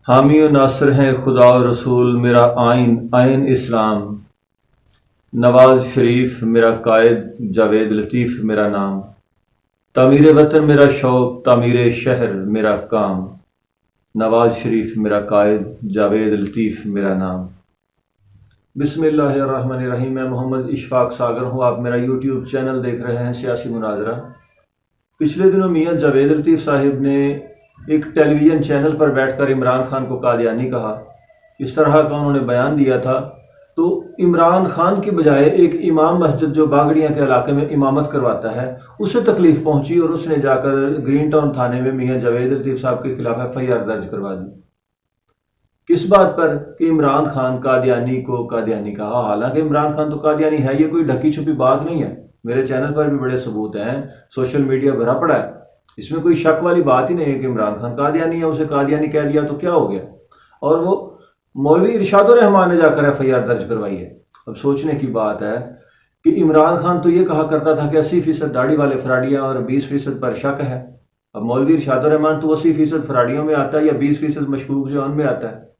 हामी व नासिर हैं खुदा और रसूल, मेरा आइन आइन इस्लाम। नवाज शरीफ मेरा कायद, जावेद लतीफ़ मेरा नाम। तामीर वतन मेरा शौक़, तामीर शहर मेरा काम। नवाज शरीफ मेरा कायद, जावेद लतीफ़ मेरा नाम। बिस्मिल्लाहिर्रहमानिर्रहीम। मैं मोहम्मद इशफाक सागर हूँ। आप मेरा यूट्यूब चैनल देख रहे हैं सियासी मुनाजरा। पिछले दिनों मियाँ जावेद लतीफ़ साहिब ने एक टेलीविज़न चैनल पर बैठकर इमरान खान को कादियानी कहा। इस तरह का उन्होंने बयान दिया था तो इमरान खान की बजाय एक इमाम मस्जिद जो बागड़ियाँ के इलाके में इमामत करवाता है उसे तकलीफ पहुंची और उसने जाकर ग्रीन टाउन थाने में मियाँ जावेद लतीफ़ साहब के खिलाफ FIR दर्ज करवा दी। किस बात पर कि इमरान खान कादियानी को कादियानी कहा। हालांकि इमरान खान तो कादियानी है, ये कोई ढकी छुपी बात नहीं है। मेरे चैनल पर भी बड़े सबूत हैं, सोशल मीडिया भरा पड़ा है, इसमें कोई शक वाली बात ही नहीं है कि इमरान खान कादियानी है। उसे कादियानी कह दिया तो क्या हो गया। और वो मौलवी इरशादुर रहमान ने जाकर FIR दर्ज करवाई है। अब सोचने की बात है कि इमरान खान तो ये कहा करता था कि 80% दाढ़ी वाले फराडियाँ और 20% पर शक है। अब मौलवी इरशादुर रहमान तो 80% फराडियों में आता है या 20% मशकूक जो उनमें आता है।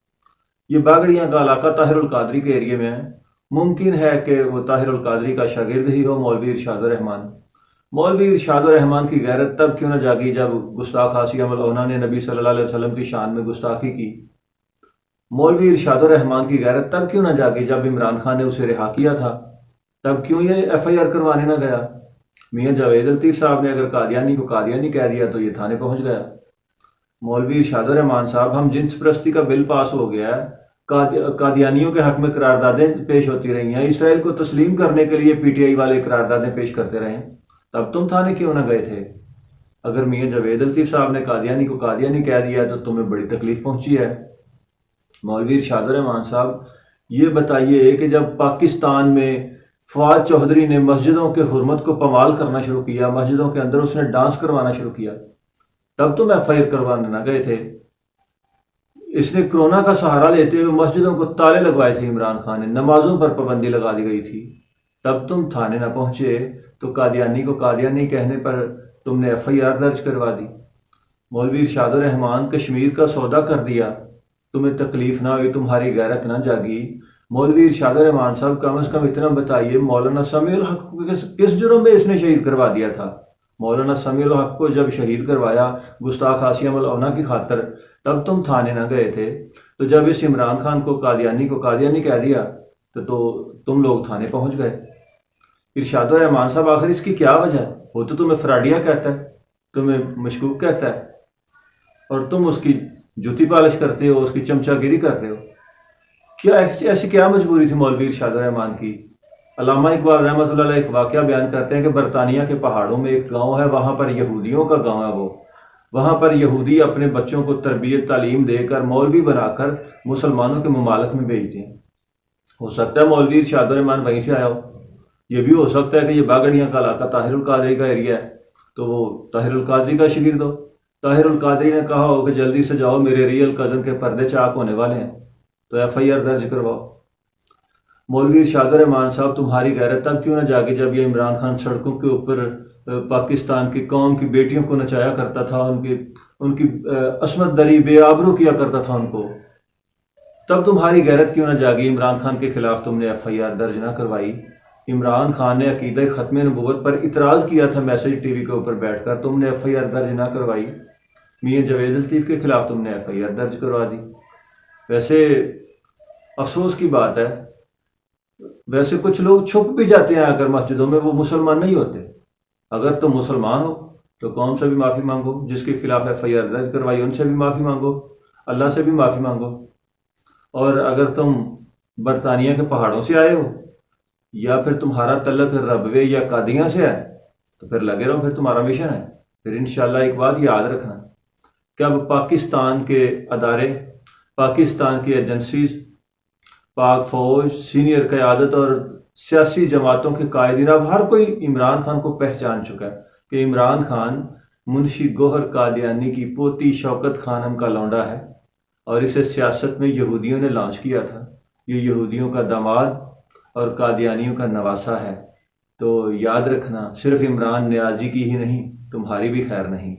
ये बागड़ियाँ का इलाका ताहिरुल कादरी के एरिए में है। मुमकिन है कि वो ताहिरुल कादरी का शागिर्द ही हो मौलवी इरशादुर रहमान। मौलवी इरशादुर रहमान की गैरत तब क्यों न जागी जब गुस्ताख आसिया मलौना ने नबी सल्लल्लाहु अलैहि वसल्लम की शान में गुस्ताखी की। मौलवी इरशादुर रहमान की गैरत तब क्यों न जागी जब इमरान खान ने उसे रिहा किया था। तब क्यों ये FIR करवाने न गया। मियाँ जावेद लतीफ़ साहब ने अगर कादियानी को कादियानी कह दिया तो ये थाने पहुंच गया। मौलवी इरशादुर रहमान साहब, हम जिन्स परस्ती का बिल पास हो गया है, कादियानियों के हक में करारदादें पेश होती रही हैं, इसराइल को तस्लीम करने के लिए PTI वाले करारदादें पेश करते रहे, तब तुम थाने क्यों न गए थे। अगर मियाँ जावेद लतीफ़ साहब ने कादियानी को कादियानी कह दिया तो तुम्हें बड़ी तकलीफ पहुंची है। मौलवी इरशादुर रहमान साहब, ये बताइए कि जब पाकिस्तान में फवाद चौधरी ने मस्जिदों के हुर्मत को पमाल करना शुरू किया, मस्जिदों के अंदर उसने डांस करवाना शुरू किया, तब तुम FIR करवाने ना गए थे। इसने कोरोना का सहारा लेते हुए मस्जिदों को ताले लगवाए थे इमरान खान ने, नमाजों पर पाबंदी लगा दी गई थी, तब तुम थाने ना पहुंचे। तो कादियानी को कादियानी कहने पर तुमने FIR दर्ज करवा दी। मौलवी इरशादुर रहमान, कश्मीर का सौदा कर दिया, तुम्हें तकलीफ ना हुई, तुम्हारी गैरत ना जागी। मौलवी इरशादुर रहमान साहब, कम से कम इतना बताइए मौलाना समीउल हक को किस जुर्म में इसने शहीद करवा दिया था। मौलाना समीउल हक को जब शहीद करवाया गुस्ताख आसिया मलौना की खातर, तब तुम थाने ना गए थे। तो जब इस इमरान खान को कादियानी कह दिया तो तुम लोग थाने पहुंच गए। इरशादुर रहमान साहब, आखिर इसकी क्या वजह है। वो तो तुम्हें फराडिया कहता है, तुम्हें मशकूक कहता है, और तुम उसकी जूती पालिश करते हो, उसकी चमचागिरी कर रहे हो। क्या ऐसी क्या मजबूरी थी मौलवी इरशादुर रहमान की। अल्लामा इकबाल रहमतुल्लाह अलैह एक वाकया बयान करते हैं कि बरतानिया के पहाड़ों में एक गांव है, वहां पर यहूदियों का गांव है वो। वहां पर यहूदी अपने बच्चों को तरबियत तालीम देकर मौलवी बनाकर मुसलमानों के ममालिक में भेजते हैं। हो सकता है मौलवी इरशादुर रहमान वहीं से आया हो। यह भी हो सकता है कि ये बागड़ियाँ का इलाका ताहिरुल कादरी का एरिया है, तो वो ताहिरुल कादरी का शागिर्द हो। ताहिरुल कादरी ने कहा हो कि जल्दी से जाओ, मेरे रियल कज़न के पर्दे चाक होने वाले हैं, तो FIR दर्ज करवाओ। मौलवी इरशादुर रहमान साहब, तुम्हारी गैरत तब क्यों न जागी जब ये इमरान खान सड़कों के ऊपर पाकिस्तान की कौम की बेटियों को नचाया करता था, उनकी असमत दरी बेआबरू किया करता था उनको। तब तुम्हारी गैरत क्यों न जागी। इमरान खान के खिलाफ तुमने FIR दर्ज ना करवाई। इमरान खान ने अकीदा ख़त्म नबूवत पर इतराज़ किया था मैसेज TV के ऊपर बैठकर, तुमने FIR दर्ज ना करवाई। मियाँ जावेद लतीफ़ के खिलाफ तुमने FIR दर्ज करवा दी। वैसे अफसोस की बात है, वैसे कुछ लोग छुप भी जाते हैं अगर मस्जिदों में, वो मुसलमान नहीं होते। अगर तुम मुसलमान हो तो कौम से भी माफ़ी मांगो, जिसके खिलाफ FIR दर्ज करवाई उनसे भी माफ़ी मांगो, अल्लाह से भी माफ़ी मांगो। और अगर तुम बरतानिया के पहाड़ों से आए हो या फिर तुम्हारा तल्लक रबवे या कादियाँ से है तो फिर लगे रहो, फिर तुम्हारा मिशन है। फिर इंशाल्लाह एक बात याद रखना कि अब पाकिस्तान के अदारे, पाकिस्तान की एजेंसीज, पाक फौज, सीनियर क़यादत और सियासी जमातों के कायदीन, अब हर कोई इमरान खान को पहचान चुका है कि इमरान खान मुंशी गौहर कादियानी की पोती शौकत खानम का लौंडा है और इसे सियासत में यहूदियों ने लॉन्च किया था। ये यहूदियों का दामाद और कादियानियों का नवासा है। तो याद रखना, सिर्फ इमरान नियाजी की ही नहीं, तुम्हारी भी खैर नहीं।